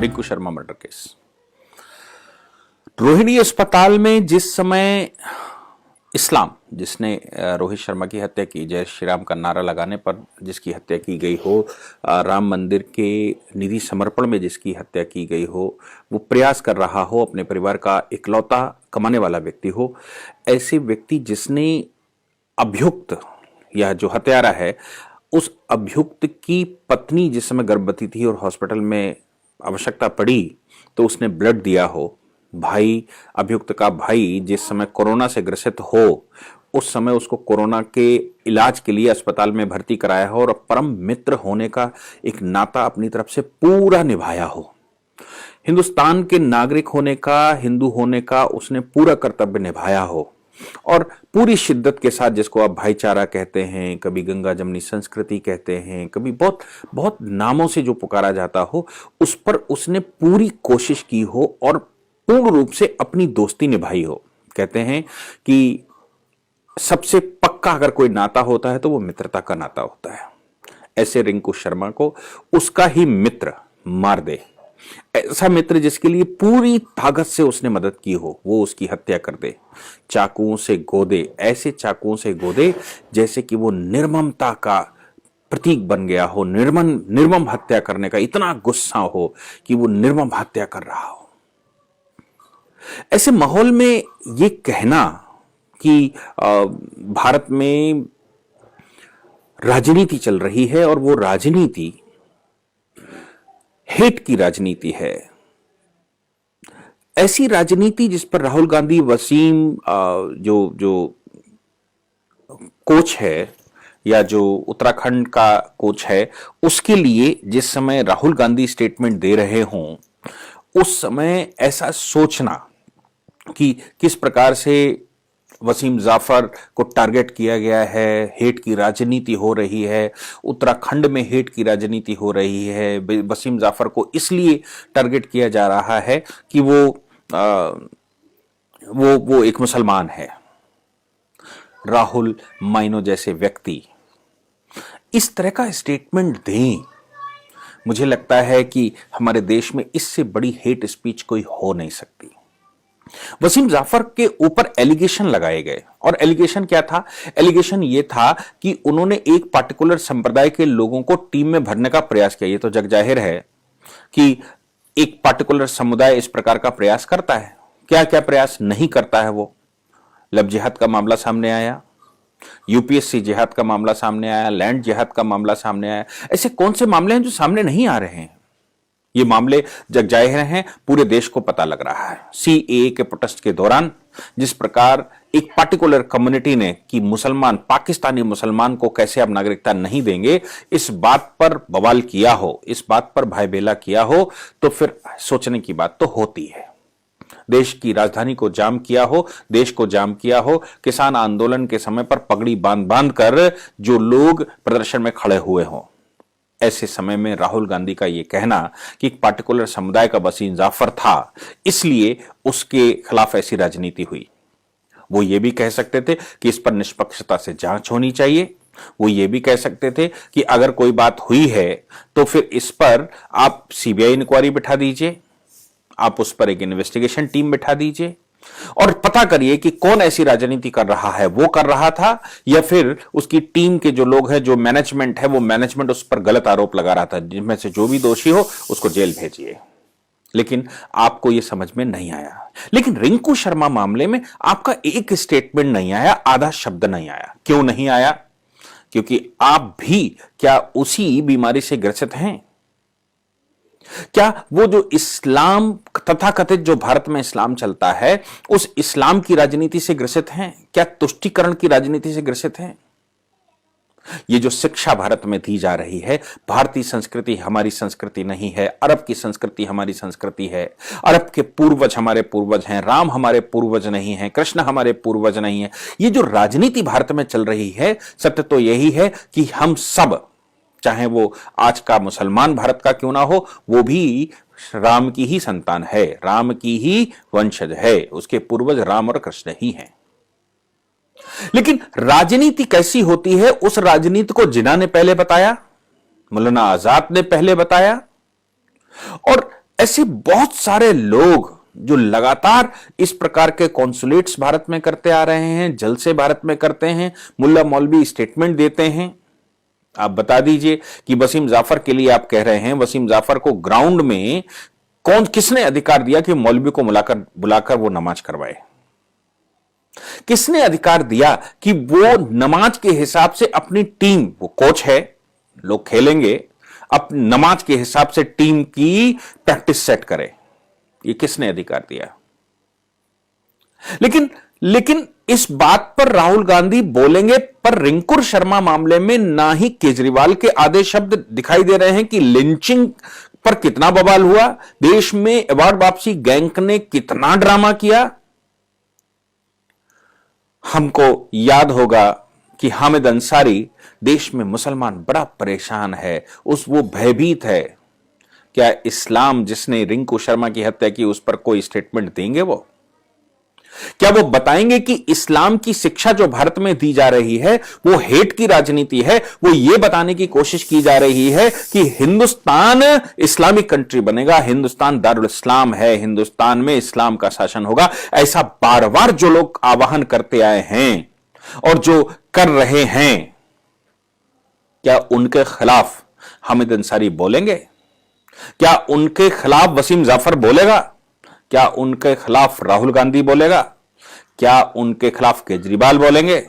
Rinku Sharma murder case. Rohini अस्पताल में जिस समय इस्लाम, जिसने रोहित शर्मा की हत्या की, जय श्री राम का नारा लगाने पर जिसकी हत्या की गई हो, राम मंदिर के निधि समर्पण में जिसकी हत्या की गई हो, वो प्रयास कर रहा हो, अपने परिवार का इकलौता कमाने वाला व्यक्ति हो, ऐसे व्यक्ति जिसने अभियुक्त या जो हत्यारा है उस अभियुक्त की पत्नी जिस समय गर्भवती थी और हॉस्पिटल में आवश्यकता पड़ी तो उसने ब्लड दिया हो, भाई अभियुक्त का भाई जिस समय कोरोना से ग्रसित हो उस समय उसको कोरोना के इलाज के लिए अस्पताल में भर्ती कराया हो और परम मित्र होने का एक नाता अपनी तरफ से पूरा निभाया हो, हिंदुस्तान के नागरिक होने का, हिंदू होने का उसने पूरा कर्तव्य निभाया हो और पूरी शिद्दत के साथ, जिसको आप भाईचारा कहते हैं, कभी गंगा जमनी संस्कृति कहते हैं, कभी बहुत बहुत नामों से जो पुकारा जाता हो, उस पर उसने पूरी कोशिश की हो और पूर्ण रूप से अपनी दोस्ती निभाई हो। कहते हैं कि सबसे पक्का अगर कोई नाता होता है तो वो मित्रता का नाता होता है। ऐसे रिंकू शर्मा को उसका ही मित्र मार दे, ऐसा मित्र जिसके लिए पूरी ताकत से उसने मदद की हो, वो उसकी हत्या कर दे, चाकुओं से गोदे, ऐसे चाकुओं से गोदे जैसे कि वो निर्ममता का प्रतीक बन गया हो, निर्मम हत्या करने का इतना गुस्सा हो कि वो निर्मम हत्या कर रहा हो। ऐसे माहौल में ये कहना कि भारत में राजनीति चल रही है और वो राजनीति हेट की राजनीति है, ऐसी राजनीति जिस पर राहुल गांधी, वसीम जो कोच है या जो उत्तराखंड का कोच है, उसके लिए जिस समय राहुल गांधी स्टेटमेंट दे रहे हों उस समय ऐसा सोचना कि किस प्रकार से वसीम जाफर को टारगेट किया गया है, हेट की राजनीति हो रही है, उत्तराखंड में हेट की राजनीति हो रही है, वसीम जाफर को इसलिए टारगेट किया जा रहा है कि वो एक मुसलमान है। राहुल माइनो जैसे व्यक्ति इस तरह का स्टेटमेंट दें, मुझे लगता है कि हमारे देश में इससे बड़ी हेट स्पीच कोई हो नहीं सकती। वसीम जाफर के ऊपर एलिगेशन लगाए गए और एलिगेशन क्या था? एलिगेशन यह था कि उन्होंने एक पार्टिकुलर संप्रदाय के लोगों को टीम में भरने का प्रयास किया। ये तो जग जाहिर है कि एक पार्टिकुलर समुदाय इस प्रकार का प्रयास करता है। क्या क्या प्रयास नहीं करता है वो? लव जिहाद का मामला सामने आया, यूपीएससी जिहाद का मामला सामने आया, लैंड जिहाद का मामला सामने आया। ऐसे कौन से मामले हैं जो सामने नहीं आ रहे हैं? ये मामले जग जाहिर हैं, पूरे देश को पता लग रहा है। सीएए के प्रोटेस्ट के दौरान जिस प्रकार एक पार्टिकुलर कम्युनिटी ने कि मुसलमान, पाकिस्तानी मुसलमान को कैसे आप नागरिकता नहीं देंगे, इस बात पर बवाल किया हो, इस बात पर भाईबेला किया हो, तो फिर सोचने की बात तो होती है। देश की राजधानी को जाम किया हो, देश को जाम किया हो, किसान आंदोलन के समय पर पगड़ी बांध बांध कर जो लोग प्रदर्शन में खड़े हुए हों, ऐसे समय में राहुल गांधी का यह कहना कि एक पार्टिकुलर समुदाय का वसीम जाफर था इसलिए उसके खिलाफ ऐसी राजनीति हुई। वो ये भी कह सकते थे कि इस पर निष्पक्षता से जांच होनी चाहिए। वो ये भी कह सकते थे कि अगर कोई बात हुई है तो फिर इस पर आप सीबीआई इंक्वायरी बिठा दीजिए, आप उस पर एक इन्वेस्टिगेशन टीम बिठा दीजिए और पता करिए कि कौन ऐसी राजनीति कर रहा है। वो कर रहा था या फिर उसकी टीम के जो लोग हैं, जो मैनेजमेंट है, वो मैनेजमेंट उस पर गलत आरोप लगा रहा था। जिनमें से जो भी दोषी हो उसको जेल भेजिए। लेकिन आपको यह समझ में नहीं आया। लेकिन रिंकू शर्मा मामले में आपका एक स्टेटमेंट नहीं आया, आधा शब्द नहीं आया। क्यों नहीं आया? क्योंकि आप भी क्या उसी बीमारी से ग्रसित हैं? क्या वो जो इस्लाम तथाकथित जो भारत में इस्लाम चलता है उस इस्लाम की राजनीति से ग्रसित हैं? क्या तुष्टीकरण की राजनीति से ग्रसित हैं? ये जो शिक्षा भारत में दी जा रही है, भारतीय संस्कृति हमारी संस्कृति नहीं है, अरब की संस्कृति हमारी संस्कृति है, अरब के पूर्वज हमारे पूर्वज हैं, राम हमारे पूर्वज नहीं हैं, कृष्ण हमारे पूर्वज नहीं है। ये जो राजनीति भारत में चल रही है, सत्य तो यही है कि हम सब, चाहे वो आज का मुसलमान भारत का क्यों ना हो, वो भी राम की ही संतान है, राम की ही वंशज है, उसके पूर्वज राम और कृष्ण ही हैं। लेकिन राजनीति कैसी होती है, उस राजनीति को जिन्ना ने पहले बताया, मौलाना आजाद ने पहले बताया, और ऐसे बहुत सारे लोग जो लगातार इस प्रकार के कॉन्सुलेट्स भारत में करते आ रहे हैं, जलसे भारत में करते हैं, मुल्ला मौलवी स्टेटमेंट देते हैं। आप बता दीजिए कि वसीम जाफर के लिए आप कह रहे हैं, वसीम जाफर को ग्राउंड में किसने अधिकार दिया कि मौलवी को बुलाकर वो नमाज करवाए? किसने अधिकार दिया कि वो नमाज के हिसाब से अपनी टीम, वो कोच है, लोग खेलेंगे, अब नमाज के हिसाब से टीम की प्रैक्टिस सेट करे? ये किसने अधिकार दिया? लेकिन इस बात पर राहुल गांधी बोलेंगे, पर रिंकू शर्मा मामले में ना ही केजरीवाल के आधे शब्द दिखाई दे रहे हैं कि लिंचिंग पर कितना बवाल हुआ, देश में अवार्ड वापसी गैंग ने कितना ड्रामा किया। हमको याद होगा कि हामिद अंसारी, देश में मुसलमान बड़ा परेशान है, वो भयभीत है। क्या इस्लाम जिसने रिंकू शर्मा की हत्या की उस पर कोई स्टेटमेंट देंगे? वो क्या वो बताएंगे कि इस्लाम की शिक्षा जो भारत में दी जा रही है वो हेट की राजनीति है? वो ये बताने की कोशिश की जा रही है कि हिंदुस्तान इस्लामिक कंट्री बनेगा, हिंदुस्तान दारुल इस्लाम है, हिंदुस्तान में इस्लाम का शासन होगा। ऐसा बार बार जो लोग आह्वान करते आए हैं और जो कर रहे हैं, क्या उनके खिलाफ हामिद अंसारी बोलेंगे? क्या उनके खिलाफ वसीम जाफर बोलेगा? क्या उनके खिलाफ राहुल गांधी बोलेगा? क्या उनके खिलाफ केजरीवाल बोलेंगे?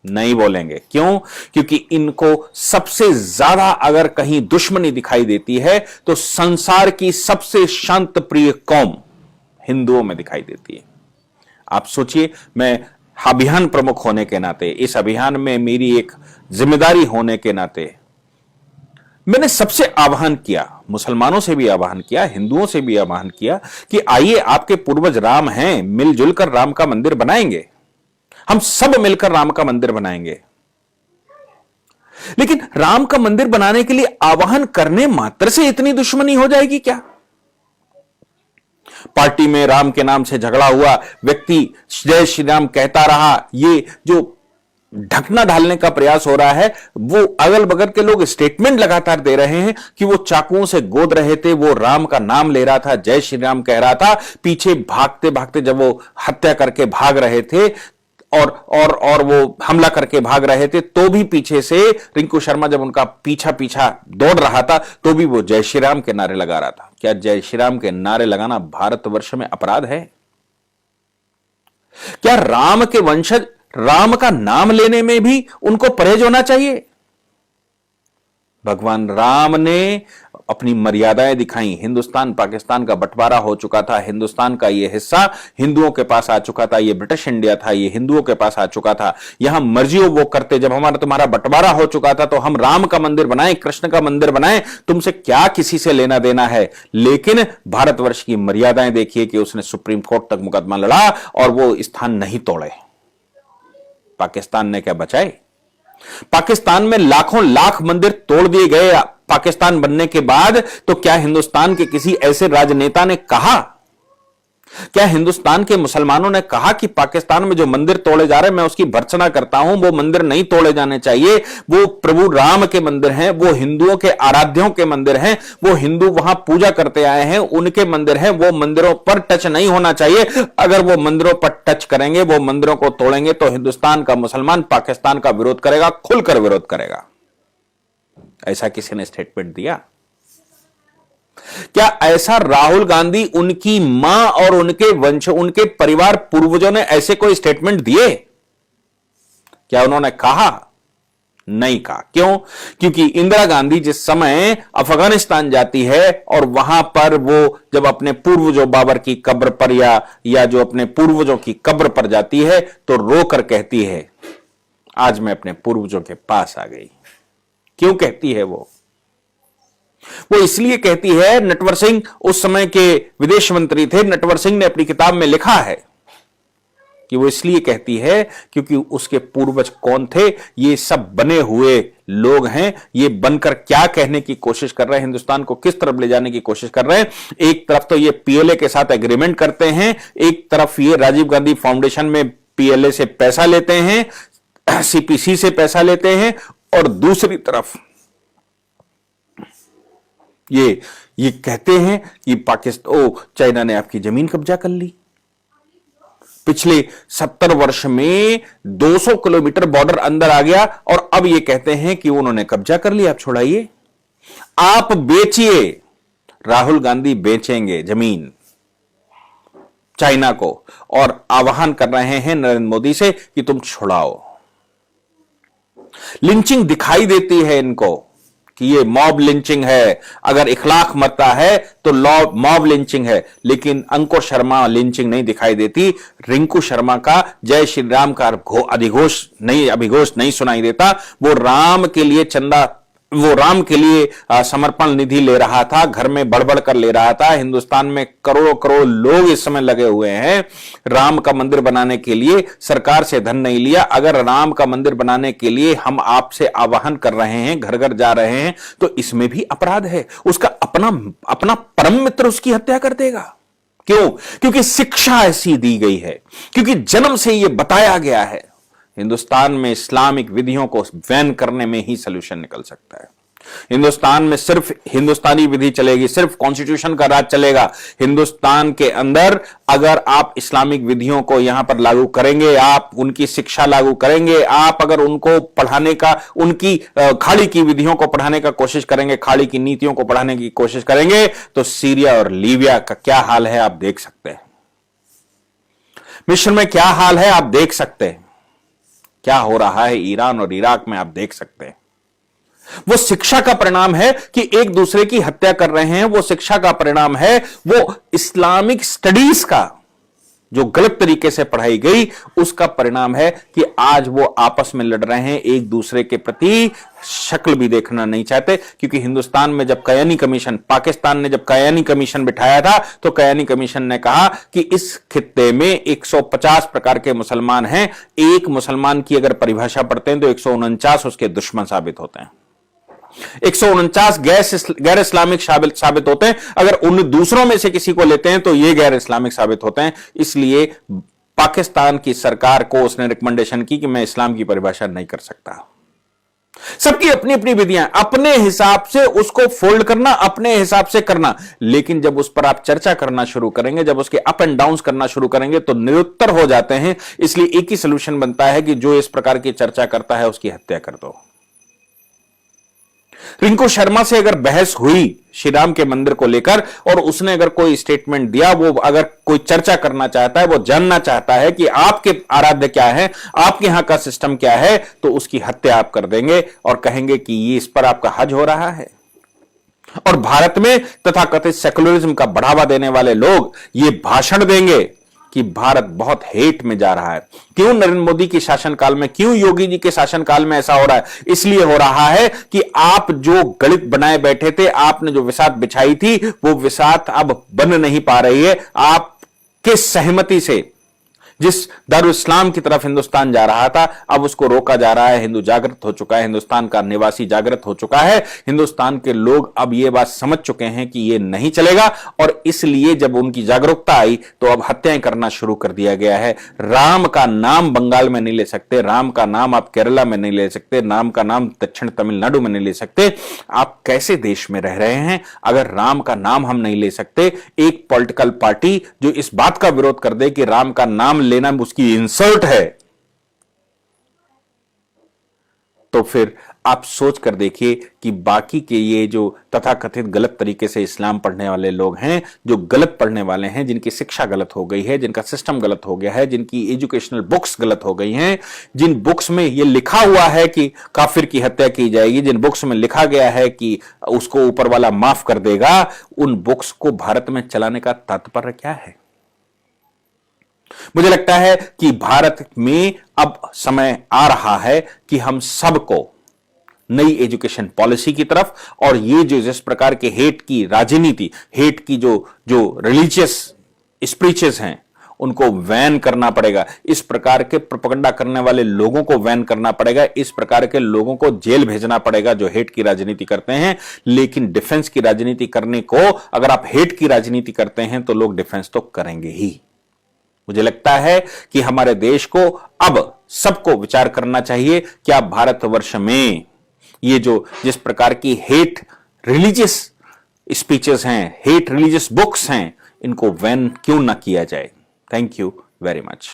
नहीं बोलेंगे। क्यों? क्योंकि इनको सबसे ज्यादा अगर कहीं दुश्मनी दिखाई देती है तो संसार की सबसे शांत प्रिय कौम हिंदुओं में दिखाई देती है। आप सोचिए, मैं अभियान प्रमुख होने के नाते, इस अभियान में मेरी एक जिम्मेदारी होने के नाते मैंने सबसे आह्वान किया, मुसलमानों से भी आह्वान किया, हिंदुओं से भी आह्वान किया कि आइए, आपके पूर्वज राम हैं, मिलजुल कर राम का मंदिर बनाएंगे, हम सब मिलकर राम का मंदिर बनाएंगे। लेकिन राम का मंदिर बनाने के लिए आह्वान करने मात्र से इतनी दुश्मनी हो जाएगी क्या? पार्टी में राम के नाम से झगड़ा हुआ व्यक्ति जय श्री राम कहता रहा, ये जो ढकना डालने का प्रयास हो रहा है, वो अगल बगल के लोग स्टेटमेंट लगातार दे रहे हैं कि वो चाकुओं से गोद रहे थे, वो राम का नाम ले रहा था, जय श्री राम कह रहा था, पीछे भागते भागते जब वो हत्या करके भाग रहे थे और वो हमला करके भाग रहे थे, तो भी पीछे से रिंकू शर्मा जब उनका पीछा दौड़ रहा था तो भी वो जय श्री राम के नारे लगा रहा था। क्या जय श्री राम के नारे लगाना भारतवर्ष में अपराध है? क्या राम के वंशज राम का नाम लेने में भी उनको परहेज होना चाहिए? भगवान राम ने अपनी मर्यादाएं दिखाई। हिंदुस्तान पाकिस्तान का बंटवारा हो चुका था, हिंदुस्तान का यह हिस्सा हिंदुओं के पास आ चुका था, यह ब्रिटिश इंडिया था, यह हिंदुओं के पास आ चुका था। यहां मर्जी हो वो करते। जब हमारा तुम्हारा बंटवारा हो चुका था तो हम राम का मंदिर बनाएं, कृष्ण का मंदिर बनाएं, तुमसे क्या किसी से लेना देना है। लेकिन भारतवर्ष की मर्यादाएं देखिए कि उसने सुप्रीम कोर्ट तक मुकदमा लड़ा और वो स्थान नहीं तोड़े। पाकिस्तान ने क्या बचाए? पाकिस्तान में लाखों लाख मंदिर तोड़ दिए गए पाकिस्तान बनने के बाद। तो क्या हिंदुस्तान के किसी ऐसे राजनेता ने कहा, क्या हिंदुस्तान के मुसलमानों ने कहा कि पाकिस्तान में जो मंदिर तोड़े जा रहे हैं मैं उसकी भर्त्सना करता हूं, वो मंदिर नहीं तोड़े जाने चाहिए, वो प्रभु राम के मंदिर हैं, वो हिंदुओं के आराध्यों के मंदिर हैं, वो हिंदू वहां पूजा करते आए हैं, उनके मंदिर हैं, वो मंदिरों पर टच नहीं होना चाहिए। अगर वो मंदिरों पर टच करेंगे, वो मंदिरों को तोड़ेंगे तो हिंदुस्तान का मुसलमान पाकिस्तान का विरोध करेगा, खुलकर विरोध करेगा। ऐसा किसी ने स्टेटमेंट दिया? क्या ऐसा राहुल गांधी, उनकी मां और उनके वंश, उनके परिवार पूर्वजों ने ऐसे कोई स्टेटमेंट दिए? क्या उन्होंने कहा? नहीं कहा। क्यों? क्योंकि इंदिरा गांधी जिस समय अफगानिस्तान जाती है और वहां पर वो जब अपने पूर्वजों बाबर की कब्र पर या जो अपने पूर्वजों की कब्र पर जाती है तो रोकर कहती है, आज मैं अपने पूर्वजों के पास आ गई। क्यों कहती है वो इसलिए कहती है, नटवर सिंह उस समय के विदेश मंत्री थे, नटवर सिंह ने अपनी किताब में लिखा है कि वो इसलिए कहती है क्योंकि उसके पूर्वज कौन थे, ये सब बने हुए लोग हैं। ये बनकर क्या कहने की कोशिश कर रहे हैं, हिंदुस्तान को किस तरफ ले जाने की कोशिश कर रहे हैं। एक तरफ तो ये पीएलए के साथ एग्रीमेंट करते हैं, एक तरफ ये राजीव गांधी फाउंडेशन में पीएलए से पैसा लेते हैं, सीपीसी से पैसा लेते हैं, और दूसरी तरफ ये कहते हैं कि चाइना ने आपकी जमीन कब्जा कर ली। पिछले 70 वर्ष में 200 किलोमीटर बॉर्डर अंदर आ गया और अब ये कहते हैं कि उन्होंने कब्जा कर लिया, आप छुड़ाइए, आप बेचिए। राहुल गांधी बेचेंगे जमीन चाइना को और आह्वान कर रहे हैं नरेंद्र मोदी से कि तुम छुड़ाओ। लिंचिंग दिखाई देती है इनको कि ये मॉब लिंचिंग है, अगर 1 लाख मरता है तो मॉब लिंचिंग है, लेकिन अंकुर शर्मा लिंचिंग नहीं दिखाई देती। रिंकू शर्मा का जय श्री राम का अभिघोष नहीं सुनाई देता। वो राम के लिए समर्पण निधि ले रहा था, घर में बड़बड़ कर ले रहा था। हिंदुस्तान में करोड़ों करोड़ लोग इस समय लगे हुए हैं राम का मंदिर बनाने के लिए, सरकार से धन नहीं लिया। अगर राम का मंदिर बनाने के लिए हम आपसे आह्वान कर रहे हैं, घर घर जा रहे हैं, तो इसमें भी अपराध है। उसका अपना परम मित्र उसकी हत्या कर देगा। क्यों? क्योंकि शिक्षा ऐसी दी गई है, क्योंकि जन्म से यह बताया गया है हिंदुस्तान में इस्लामिक विधियों को बैन करने में ही सलूशन निकल सकता है। हिंदुस्तान में सिर्फ हिंदुस्तानी विधि चलेगी, सिर्फ कॉन्स्टिट्यूशन का राज चलेगा। हिंदुस्तान के अंदर अगर आप इस्लामिक विधियों को यहां पर लागू करेंगे, आप उनकी शिक्षा लागू करेंगे, आप अगर उनको पढ़ाने का, उनकी खाड़ी की विधियों को पढ़ाने का कोशिश करेंगे, खाड़ी की नीतियों को पढ़ाने की कोशिश करेंगे, तो सीरिया और लीबिया का क्या हाल है आप देख सकते हैं। मिस्र में क्या हाल है आप देख सकते हैं। क्या हो रहा है ईरान और इराक में आप देख सकते हैं। वो शिक्षा का परिणाम है कि एक दूसरे की हत्या कर रहे हैं। वो शिक्षा का परिणाम है, वो इस्लामिक स्टडीज का जो गलत तरीके से पढ़ाई गई, उसका परिणाम है कि आज वो आपस में लड़ रहे हैं, एक दूसरे के प्रति शक्ल भी देखना नहीं चाहते। क्योंकि हिंदुस्तान में जब कयानी कमीशन, पाकिस्तान ने जब कयानी कमीशन बिठाया था, तो कयानी कमीशन ने कहा कि इस खित्ते में 150 प्रकार के मुसलमान हैं। एक मुसलमान की अगर परिभाषा पढ़ते हैं तो 149 उसके दुश्मन साबित होते हैं, 149 गैर इस्लामिक साबित होते हैं। अगर उन दूसरों में से किसी को लेते हैं तो ये गैर इस्लामिक साबित होते हैं। इसलिए पाकिस्तान की सरकार को उसने रिकमेंडेशन की कि मैं इस्लाम की परिभाषा नहीं कर सकता। सबकी अपनी अपनी विधियां, अपने हिसाब से उसको फोल्ड करना, अपने हिसाब से करना। लेकिन जब उस पर आप चर्चा करना शुरू करेंगे, जब उसके अप एंड डाउन करना शुरू करेंगे, तो निरुत्तर हो जाते हैं। इसलिए एक ही सोल्यूशन बनता है कि जो इस प्रकार की चर्चा करता है उसकी हत्या कर दो। रिंकू शर्मा से अगर बहस हुई श्री राम के मंदिर को लेकर और उसने अगर कोई स्टेटमेंट दिया, वो अगर कोई चर्चा करना चाहता है, वो जानना चाहता है कि आपके आराध्य क्या है, आपके यहां का सिस्टम क्या है, तो उसकी हत्या आप कर देंगे और कहेंगे कि ये इस पर आपका हज हो रहा है। और भारत में तथाकथित सेकुलरिज्म का बढ़ावा देने वाले लोग ये भाषण देंगे कि भारत बहुत हेट में जा रहा है। क्यों नरेंद्र मोदी के शासनकाल में, क्यों योगी जी के शासनकाल में ऐसा हो रहा है? इसलिए हो रहा है कि आप जो गणित बनाए बैठे थे, आपने जो विसात बिछाई थी, वो विसात अब बन नहीं पा रही है। आपके सहमति से जिस दारुल इस्लाम की तरफ हिंदुस्तान जा रहा था, अब उसको रोका जा रहा है। हिंदू जागृत हो चुका है, हिंदुस्तान का निवासी जागृत हो चुका है। हिंदुस्तान के लोग अब यह बात समझ चुके हैं कि यह नहीं चलेगा, और इसलिए जब उनकी जागरूकता आई तो अब हत्याएं करना शुरू कर दिया गया है। राम का नाम बंगाल में नहीं ले सकते, राम का नाम आप केरला में नहीं ले सकते, राम का नाम दक्षिण तमिलनाडु में नहीं ले सकते। आप कैसे देश में रह रहे हैं अगर राम का नाम हम नहीं ले सकते? एक पॉलिटिकल पार्टी जो इस बात का विरोध कर दे कि राम का नाम लेना उसकी इंसल्ट है, तो फिर आप सोच कर देखिए कि बाकी के ये जो तथाकथित गलत तरीके से इस्लाम पढ़ने वाले लोग हैं, जो गलत पढ़ने वाले हैं, जिनकी शिक्षा गलत हो गई है, जिनका सिस्टम गलत हो गया है, जिनकी एजुकेशनल बुक्स गलत हो गई हैं, जिन बुक्स में ये लिखा हुआ है कि काफिर की हत्या की जाएगी, जिन बुक्स में लिखा गया है कि उसको ऊपर वाला माफ कर देगा, उन बुक्स को भारत में चलाने का तात्पर्य क्या है? मुझे लगता है कि भारत में अब समय आ रहा है कि हम सबको नई एजुकेशन पॉलिसी की तरफ, और ये जो जिस प्रकार के हेट की राजनीति, हेट की जो रिलीजियस स्पीचेस हैं, उनको वैन करना पड़ेगा। इस प्रकार के प्रोपेगेंडा करने वाले लोगों को वैन करना पड़ेगा। इस प्रकार के लोगों को जेल भेजना पड़ेगा जो हेट की राजनीति करते हैं। लेकिन डिफेंस की राजनीति करने को, अगर आप हेट की राजनीति करते हैं तो लोग डिफेंस तो करेंगे ही। मुझे लगता है कि हमारे देश को अब सबको विचार करना चाहिए कि आप भारतवर्ष में ये जो जिस प्रकार की हेट, रिलीजियस स्पीचेस हैं, हेट रिलीजियस बुक्स हैं, इनको बैन क्यों ना किया जाए। Thank you very much.